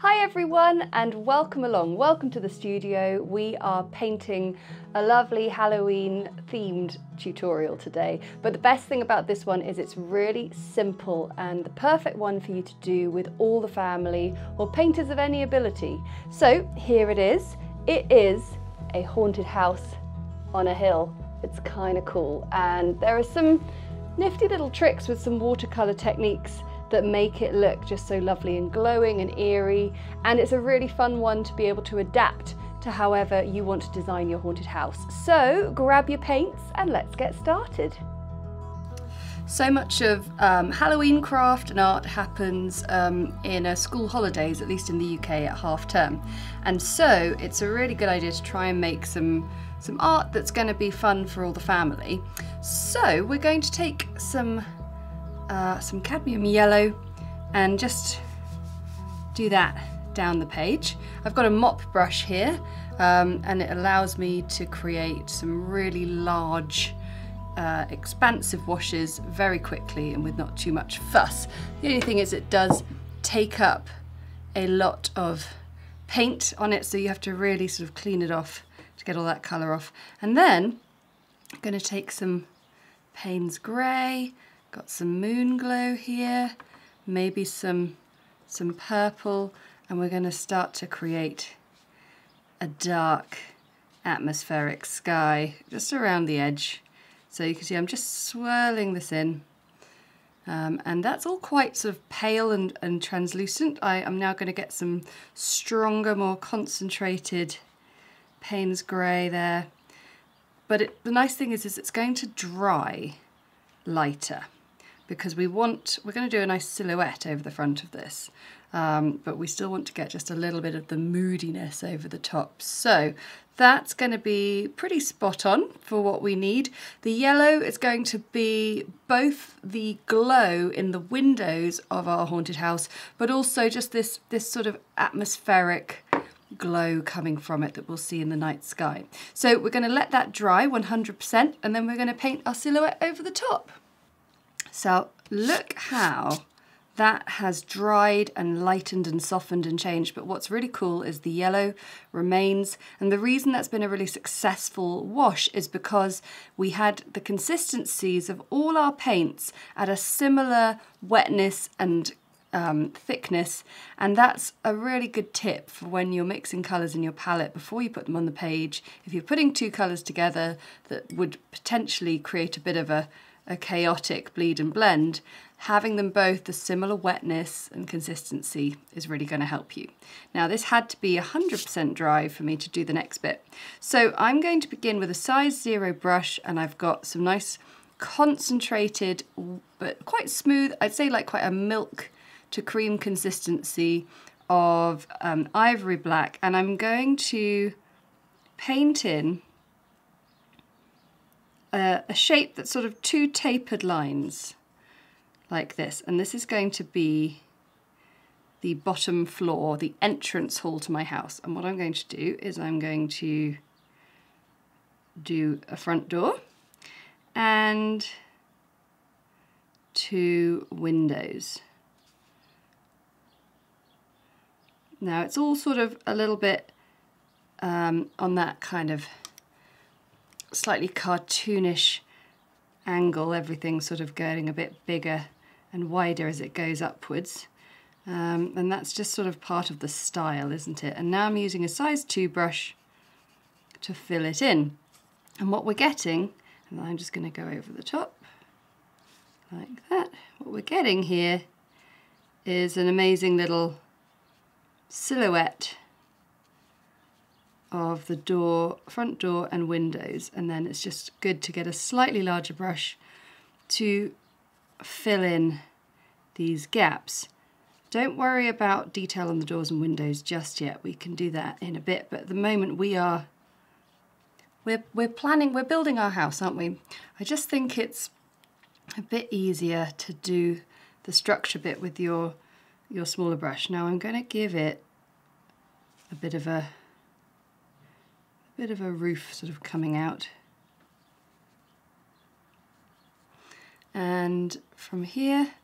Hi everyone and welcome along. Welcome to the studio. We are painting a lovely Halloween themed tutorial today. But the best thing about this one is it's really simple and the perfect one for you to do with all the family or painters of any ability. So here it is. It is a haunted house on a hill. It's kind of cool, and there are some nifty little tricks with some watercolor techniques that make it look just so lovely and glowing and eerie, and it's a really fun one to be able to adapt to however you want to design your haunted house. So grab your paints and let's get started. So much of Halloween craft and art happens in school holidays, at least in the UK at half term, and so it's a really good idea to try and make some art that's going to be fun for all the family. So we're going to take some cadmium yellow and just do that down the page. I've got a mop brush here and it allows me to create some really large expansive washes very quickly and with not too much fuss. The only thing is it does take up a lot of paint on it, so you have to really sort of clean it off to get all that colour off. And then I'm going to take some Payne's Grey. Got some moon glow here, maybe some purple, and we're going to start to create a dark atmospheric sky just around the edge. So you can see I'm just swirling this in, and that's all quite sort of pale and translucent. I'm now going to get some stronger, more concentrated Payne's Grey there. But the nice thing is it's going to dry lighter, because we're going to do a nice silhouette over the front of this, but we still want to get just a little bit of the moodiness over the top. So that's going to be pretty spot on for what we need. The yellow is going to be both the glow in the windows of our haunted house, but also just this sort of atmospheric glow coming from it that we'll see in the night sky. So we're going to let that dry 100%, and then we're going to paint our silhouette over the top. So look how that has dried and lightened and softened and changed, but what's really cool is the yellow remains, and the reason that's been a really successful wash is because we had the consistencies of all our paints at a similar wetness and thickness, and that's a really good tip for when you're mixing colours in your palette before you put them on the page. If you're putting two colours together that would potentially create a bit of a chaotic bleed and blend, having them both the similar wetness and consistency is really going to help you. Now this had to be 100% dry for me to do the next bit. So I'm going to begin with a size 0 brush, and I've got some nice concentrated but quite smooth, I'd say like quite a milk to cream consistency of ivory black, and I'm going to paint in a shape that's sort of two tapered lines like this, and this is going to be the bottom floor, the entrance hall to my house. And what I'm going to do is I'm going to do a front door and 2 windows. Now it's all sort of a little bit on that kind of slightly cartoonish angle, everything sort of getting a bit bigger and wider as it goes upwards, and that's just sort of part of the style, isn't it? And now I'm using a size 2 brush to fill it in, and what we're getting, and I'm just going to go over the top like that, what we're getting here is an amazing little silhouette of the door, front door and windows, and then it's just good to get a slightly larger brush to fill in these gaps. Don't worry about detail on the doors and windows just yet, we can do that in a bit, but at the moment we're building our house, aren't we? I just think it's a bit easier to do the structure bit with your smaller brush. Now I'm going to give it a bit of a roof sort of coming out, and from here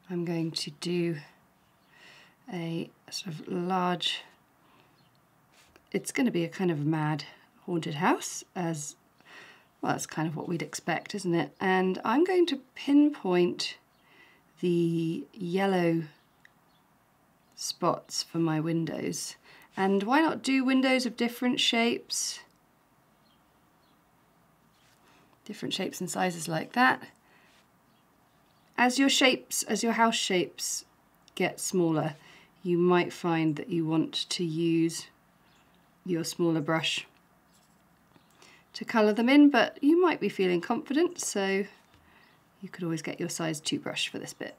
I'm going to do a sort of large, it's going to be a kind of mad haunted house, as well, that's kind of what we'd expect, isn't it? And I'm going to pinpoint the yellow spots for my windows. And why not do windows of different shapes? Different shapes and sizes like that. As your house shapes get smaller, you might find that you want to use your smaller brush to colour them in, but you might be feeling confident, so you could always get your size 2 brush for this bit.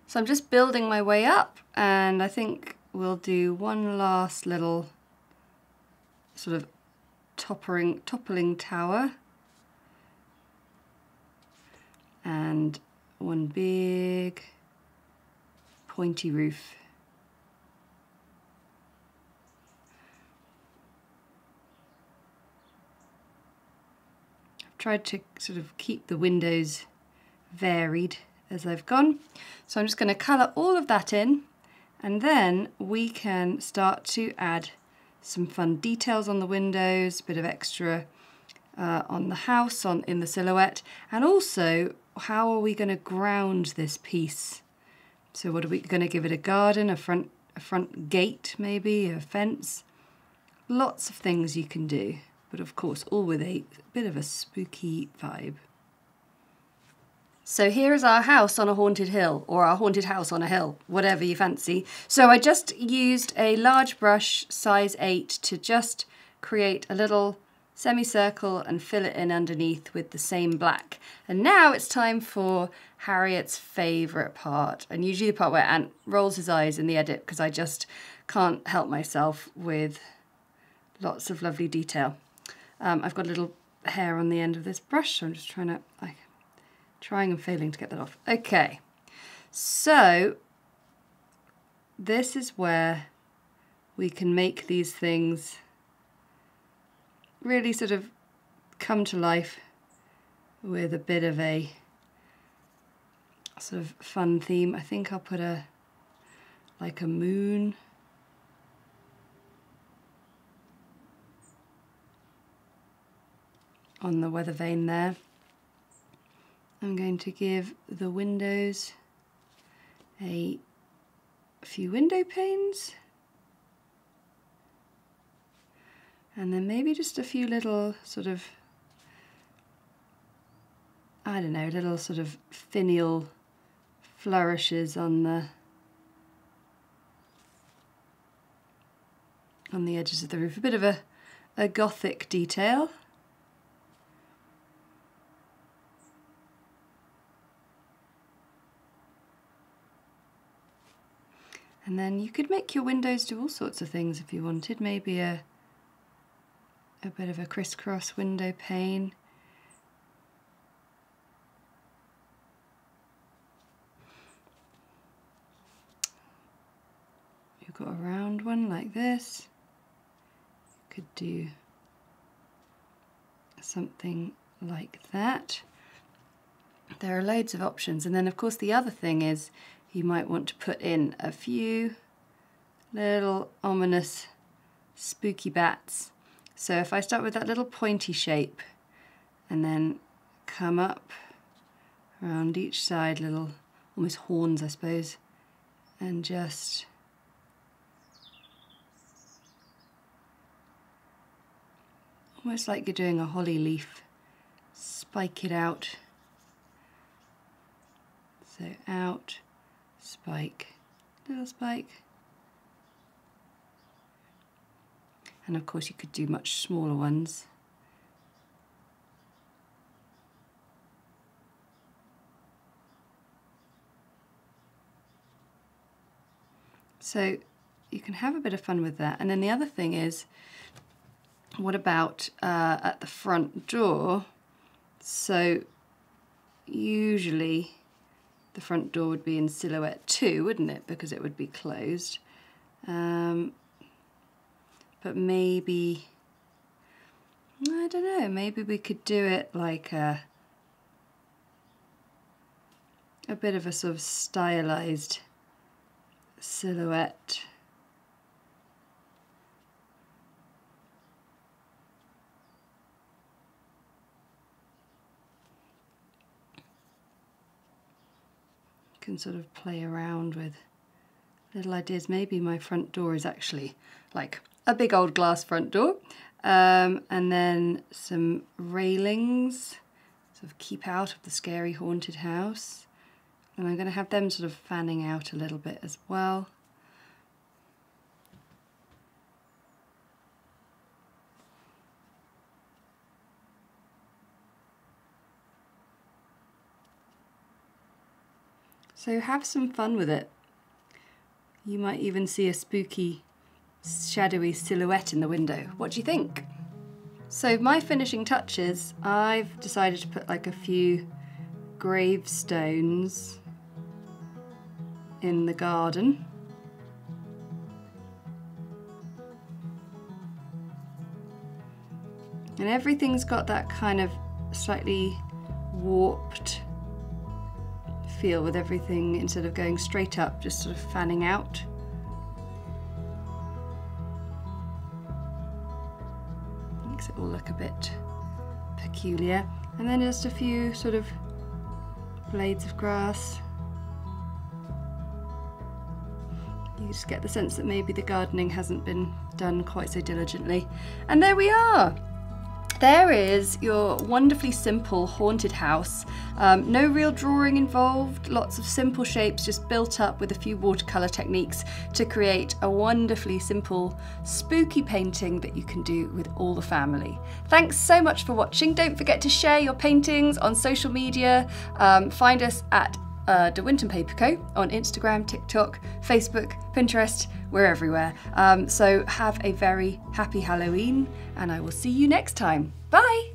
So I'm just building my way up, and I think we'll do one last little sort of toppling tower, and one big pointy roof. I've tried to sort of keep the windows varied as I've gone. So I'm just going to colour all of that in, and then we can start to add some fun details on the windows, a bit of extra on the house, in the silhouette, and also how are we going to ground this piece? So what are we going to give it? A garden, a front gate, maybe a fence? Lots of things you can do, but of course all with a bit of a spooky vibe. So here is our house on a haunted hill, or our haunted house on a hill, whatever you fancy. So I just used a large brush, size 8, to just create a little semicircle and fill it in underneath with the same black. And now it's time for Harriet's favourite part, and usually the part where Ant rolls his eyes in the edit, because I just can't help myself with lots of lovely detail. I've got a little hair on the end of this brush, so I'm just trying and failing to get that off. Okay, so this is where we can make these things really sort of come to life with a bit of a sort of fun theme. I think I'll put like a moon on the weather vane there. I'm going to give the windows a few window panes, and then maybe just a few little sort of, I don't know, little sort of finial flourishes on the edges of the roof. A bit of a gothic detail. And then you could make your windows do all sorts of things if you wanted. Maybe a bit of a crisscross window pane. You've got a round one like this. You could do something like that. There are loads of options. And then of course the other thing is, you might want to put in a few little ominous spooky bats. So if I start with that little pointy shape and then come up around each side, little almost horns I suppose, and just almost like you're doing a holly leaf, spike it out. So out, spike, little spike. And of course you could do much smaller ones. So you can have a bit of fun with that. And then the other thing is, what about at the front door? So usually the front door would be in silhouette too, wouldn't it? Because it would be closed. But maybe, I don't know, maybe we could do it like a bit of a sort of stylized silhouette. You can sort of play around with little ideas. Maybe my front door is actually like a big old glass front door. And then some railings, sort of keep out of the scary haunted house. And I'm going to have them sort of fanning out a little bit as well. So have some fun with it. You might even see a spooky, shadowy silhouette in the window. What do you think? So my finishing touches, I've decided to put like a few gravestones in the garden. And everything's got that kind of slightly warped feel with everything, instead of going straight up, just sort of fanning out. Makes it all look a bit peculiar. And then just a few sort of blades of grass. You just get the sense that maybe the gardening hasn't been done quite so diligently. And there we are! There is your wonderfully simple haunted house. No real drawing involved, lots of simple shapes just built up with a few watercolour techniques to create a wonderfully simple, spooky painting that you can do with all the family. Thanks so much for watching. Don't forget to share your paintings on social media. Find us at the Winton Paper Co. on Instagram, TikTok, Facebook, Pinterest. We're everywhere. So have a very happy Halloween, and I will see you next time. Bye!